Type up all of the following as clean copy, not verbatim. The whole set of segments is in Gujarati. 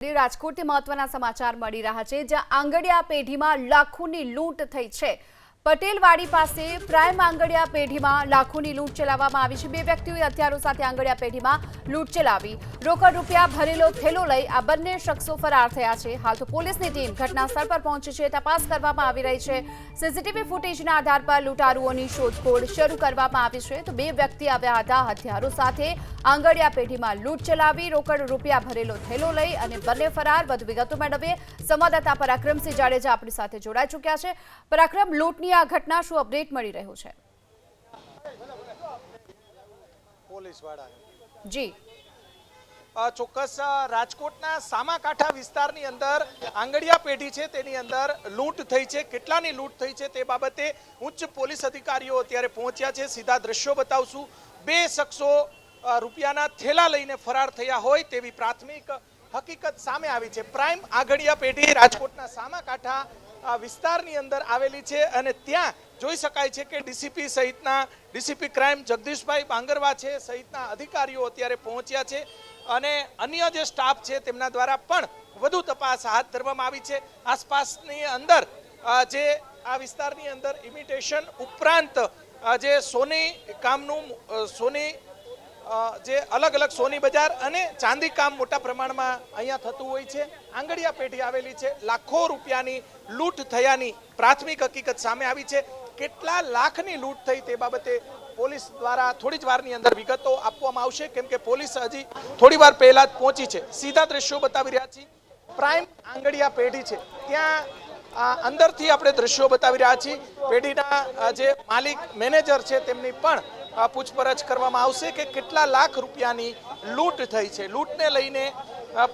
રાજકોટથી મહત્વના સમાચાર મળી રહ્યા છે, જ્યાં આંગડિયા પેઢીમાં લાખોની લૂંટ થઈ છે। પટેલવાડી પાસે પ્રાઇમ આંગડિયા પેઢીમાં લાખોની લૂંટ ચલાવવામાં આવી છે। બે વ્યક્તિઓએ હથિયારો સાથે આંગડિયા પેઢીમાં લૂંટ ચલાવી રોકડ રૂપિયા ભરેલો થેલો લઈ આ બંને શખ્સો ફરાર થયા છે। હાલ તો પોલીસની ટીમ ઘટના સ્થળ પર પહોંચી છે, તપાસ કરવામાં આવી રહી છે। સીસીટીવી ફૂટેજના આધાર પર લૂંટારુઓની શોધખોળ શરૂ કરવામાં આવી છે। તો બે વ્યક્તિ આવ્યા હતા હથિયારો સાથે આંગડિયા પેઢીમાં લૂંટ ચલાવી રોકડ રૂપિયા ભરેલો થેલો લઈ અને બંને ફરાર। વધુ વિગતો મેળવીએ સંવાદદાતા પરાક્રમસિંહ જાડેજા આપણી સાથે જોડાઈ ચૂક્યા છે। પરાક્રમ, લૂંટની આ ઘટના શું અપડેટ મળી રહ્યું છે? જી ચોક્કસ રાજકોટના સામાકાંઠા વિસ્તારની અંદર આંગડિયા પેઢી છે તેની અંદર લૂંટ થઈ છે। કેટલાની લૂંટ થઈ છે તે બાબતે ઉચ્ચ પોલીસ અધિકારીઓ અત્યારે પહોંચ્યા છે। સીધા દ્રશ્યો બતાવશું। બે શખ્સો રૂપિયાના થેલા લઈને ફરાર થયા હોય તેવી પ્રાથમિક હકીકત સામે આવી છે। પ્રાઇમ આંગડિયા પેઢી રાજકોટના સામાકાંઠા વિસ્તારની અંદર આવેલી છે અને ત્યાં જોઈ શકાય છે કે ડીસીપી ક્રાઇમ જગદીશભાઈ બાંગરવા છે સહિતના અધિકારીઓ અત્યારે પહોંચ્યા છે અને અન્ય જે સ્ટાફ છે તેમના દ્વારા પણ વધુ તપાસ હાથ ધરવામાં આવી છે। આસપાસની અંદર જે આ વિસ્તારની અંદર ઇમિટેશન ઉપરાંત જે સોની કામનું જે અલગ અલગ સોની બજાર અને ચાંદી કામ મોટા પ્રમાણમાં અહીંયા થતું હોય છે। આંગડિયા પેઢી આવેલી છે। લાખો રૂપિયાની લૂંટ થયાની પ્રાથમિક હકીકત સામે આવી છે। કેટલા લાખની લૂંટ થઈ તે બાબતે પોલીસ દ્વારા થોડી જ વારની અંદર વિગતો આપવામાં આવશે, કેમ કે પોલીસ હજી થોડી વાર પહેલા જ પહોંચી છે। સીધા દ્રશ્યો બતાવી રહ્યા છીએ। પ્રાઇમ આંગડિયા પેઢી છે ત્યાં અંદરથી આપણે દ્રશ્યો બતાવી રહ્યા છીએ। પેઢીના જે માલિક મેનેજર છે તેમની પણ પૂછપરછ કરવામાં આવશે કે કેટલા લાખ રૂપિયાની લૂંટ થઈ છે। લૂંટને લઈને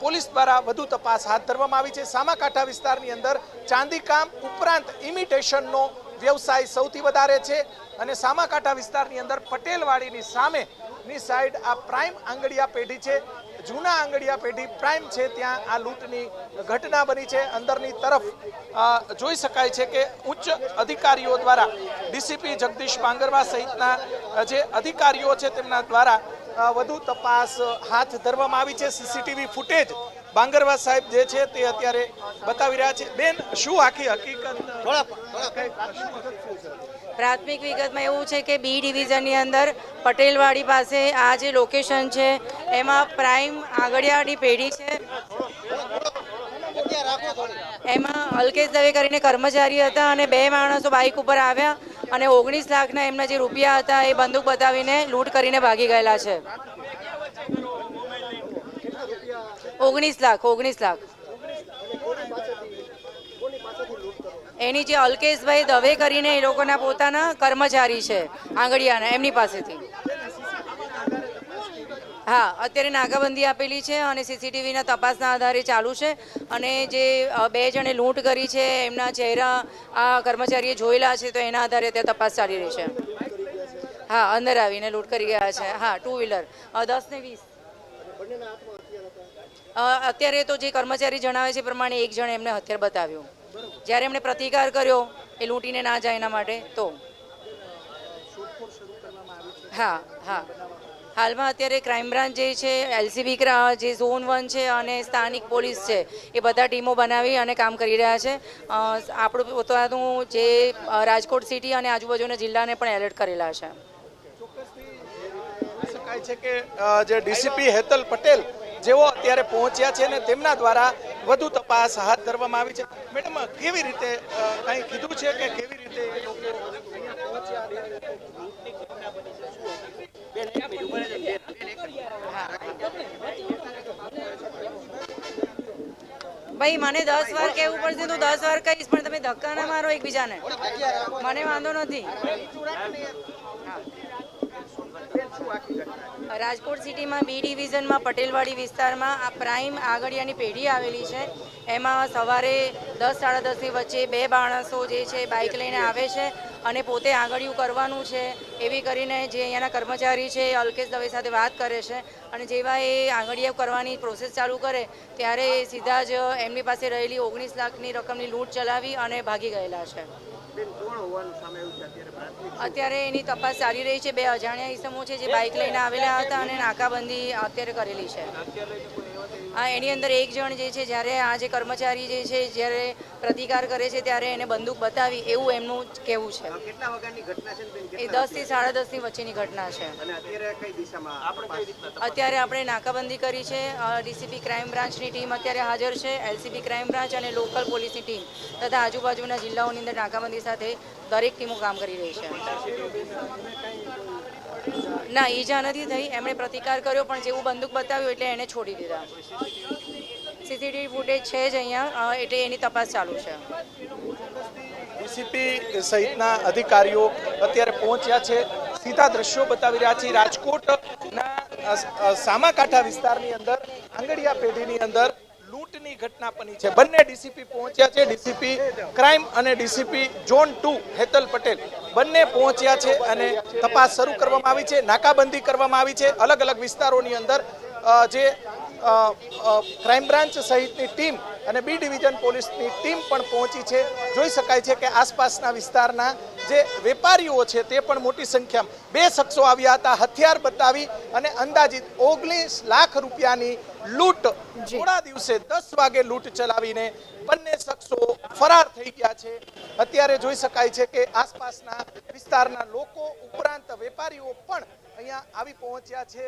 પોલીસ દ્વારા વધુ તપાસ હાથ ધરવામાં આવી છે। સામાકાંઠા વિસ્તારની અંદર ચાંદીકામ ઉપરાંત ઇમિટેશનનો વ્યવસાય સૌથી વધારે છે અને સામાકાંઠા વિસ્તારની અંદર પટેલવાડીની સામેની સાઈડ આ પ્રાઇમ આંગડિયા પેઢી છે। જૂના આંગડિયા પેઢી પ્રાઇમ છે ત્યાં આ લૂંટની ઘટના બની છે। અંદરની તરફ જોઈ શકાય છે કે ઉચ્ચ અધિકારીઓ દ્વારા ડીસીપી જગદીશ બાંગરવા સહિતના જે અધિકારીઓ છે તેમના દ્વારા વધુ તપાસ હાથ ધરવામાં આવી છે। સીસીટીવી ફૂટેજ બાંગરવા સાહેબ જે છે તે અત્યારે બતાવી રહ્યા છે। બેન, શું આખી હકીકત? પ્રાથમિક વિગતમાં એવું છે કે બી ડિવિઝનની અંદર પટેલવાડી પાસે આ જે લોકેશન છે એમાં પ્રાઇમ આંગડિયાની પેઢી છે। એમાં અલ્કેશ દવે કરીને કર્મચારી હતા અને બે માણસો બાઇક ઉપર આવ્યા અને 19 લાખના એમના જે રૂપિયા હતા એ બંદૂક બતાવીને લૂંટ કરીને ભાગી ગયેલા છે। 19 લાખ એની જે અલ્કેશભાઈ દવે કરીને એ લોકોના પોતાના કર્મચારી છે આંગડિયાના, એમની પાસેથી। હા, અત્યારે નાકાબંધી આપેલી છે અને સીસીટીવીના તપાસના આધારે ચાલુ છે અને જે બે જણે લૂંટ કરી છે એમના ચહેરા આ કર્મચારીએ જોયેલા છે તો એના આધારે ત્યાં તપાસ ચાલી રહી છે। હા, અંદર આવીને લૂંટ કરી ગયા છે। હા, 2 વ્હીલર 10 ને 20। અત્યારે તો જે કર્મચારી જણાવે છે પ્રમાણે એક જણ એમને હથિયાર બતાવ્યું જ્યારે એમણે પ્રતિકાર કર્યો એ લૂંટીને ના જાય એના માટે તો હા હાલમાં અત્યારે ક્રાઇમ બ્રાન્ચ જે છે, એલસીબી જે ઝોન 1 છે અને સ્થાનિક પોલીસ છે એ બધા ટીમો બનાવી અને કામ કરી રહ્યા છે। આપણું પોતાનું જે રાજકોટ સિટી અને આજુબાજુના જિલ્લાને પણ એલર્ટ કરેલા છે। શકાય છે કે જે ડીસીપી હેતલ પટેલ જેઓ અત્યારે પહોંચ્યા છે અને તેમના દ્વારા વધુ તપાસ હાથ ધરવામાં આવી છે। મેડમ, કેવી રીતે કંઈ કીધું છે કે કેવી રીતે ભાઈ મને 10 વાર કહેવું પડશે તો 10 વાર કહીશ, પણ તમે ધક્કા ના મારો એકબીજાને, મને વાંધો નથી। રાજકોટ સિટીમાં બી ડિવિઝનમાં પટેલવાડી વિસ્તારમાં આ પ્રાઇમ આંગડિયાની પેઢી આવેલી છે। એમાં સવારે 10-10:30ની વચ્ચે બે માણસો જે છે બાઇક લઈને આવે છે અને પોતે આંગળિયું કરવાનું છે એવી કરીને જે અહીંયાના કર્મચારી છે એ અલ્કેશ દવે સાથે વાત કરે છે અને જેવા એ આંગળિયું કરવાની પ્રોસેસ ચાલુ કરે ત્યારે સીધા જ એમની પાસે રહેલી 19 લાખની રકમની લૂંટ ચલાવી અને ભાગી ગયેલા છે। અત્યારે એની તપાસ ચાલી રહી છે। બે અજાણ્યા ઈસમો છે જે બાઇક લઈને આવેલા હતા અને નાકાબંધી અત્યારે કરેલી છે। એની અંદર એક જણ જે છે જ્યારે આ જે કર્મચારી જે છે જ્યારે પ્રતિકાર કરે છે ત્યારે એને બંદૂક બતાવી એવું એમનું કહેવું છે. કેટલા વાગ્યાની ઘટના છે બેન? એ 10 થી 10:30 વચ્ચેની ઘટના છે. અને અત્યારે કઈ દિશામાં અત્યારે આપણે નાકાબંધી કરી છે. ડીસીપી ક્રાઇમ બ્રાન્ચની ટીમ અત્યારે હાજર છે. એલસીબી ક્રાઇમ બ્રાન્ચ અને લોકલ પોલીસની ટીમ તથા આજુબાજુના જિલ્લાઓની અંદર નાકાબંધી સાથે દરેક ટીમો કામ કરી રહી છે. ના, ઈજા નથી થઈ. એમણે પ્રતિકાર કર્યો પણ જેવું બંદૂક બતાવ્યું એટલે એને છોડી દીધા. સીસીટીવી ફૂટેજ છે જ અહીંયા, એટલે એની તપાસ ચાલુ છે. ડીસીપી સહિતના અધિકારીઓ અત્યારે પહોંચ્યા છે. સીધા દ્રશ્યો બતાવી રહ્યા છે રાજકોટના સામાકાંઠા વિસ્તારની અંદર આંગડિયા પેઢીની અંદર લૂંટની ઘટના બની છે. બંને ડીસીપી પહોંચ્યા છે. ડીસીપી ક્રાઇમ અને ડીસીપી ઝોન 2 હેતલ પટેલ બંને પહોંચ્યા છે અને તપાસ શરૂ કરવામાં આવી છે. નાકાબંધી કરવામાં આવી છે. અલગ અલગ વિસ્તારોની અંદર જે ક્રાઇમ બ્રાન્ચ સહિતની ટીમ અને બી ડિવિઝન પોલીસની ટીમ પણ પહોંચી છે. જોઈ શકાય છે કે આસપાસના વિસ્તારના જે વેપારીઓ છે તે પણ મોટી સંખ્યામાં 2 શખ્સો આવ્યા હતા. હથિયાર બતાવી અને અંદાજિત 19 લાખ રૂપિયાની લૂંટ થોડા દિવસે 10 વાગે લૂંટ ચલાવીને બંને શખ્સો ફરાર થઈ ગયા છે. અત્યારે જોઈ શકાય છે કે આસપાસના વિસ્તારના લોકો ઉપરાંત વેપારીઓ પણ અહીંયા આવી પહોંચ્યા છે.